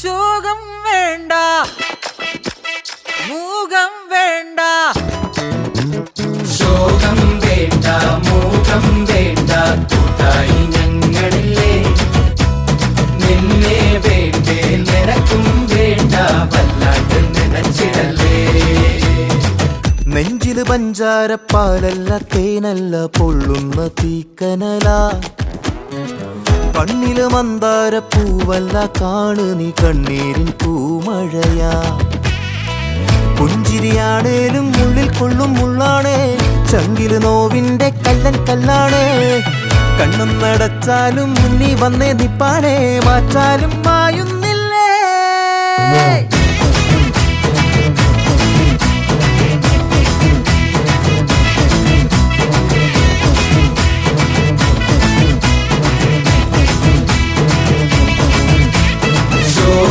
ശോകം വേണ്ട, മൂകം വേണ്ട. ശോകം വേണ്ട, മൂകം വേണ്ട, കൂട്ടായി ഞങ്ങളില്ലേ. നിന്നെ വേണ്ടേ, നിനക്കും വേണ്ട, വല്ലാണ്ട് നനച്ചിടല്ലേ. നെഞ്ചില് പഞ്ചാരപ്പാലല്ല, തേനല്ല, പൊള്ളുന്ന തീക്കനല. കണ്ണില് മന്ദാര പൂവല്ല, കാണു നീ കണ്ണീരിൻ പൂമഴയാ. പുഞ്ചിരിയാണേലും ഉള്ളിൽ കൊള്ളും മുള്ളാണേ, ചങ്കില് നോവിന്റെ കല്ലൻ കല്ലാണേ. കണ്ണും നടച്ചാലും മുന്നി വന്നേ നിപ്പാണേ, മാറ്റാലും മായുന്ന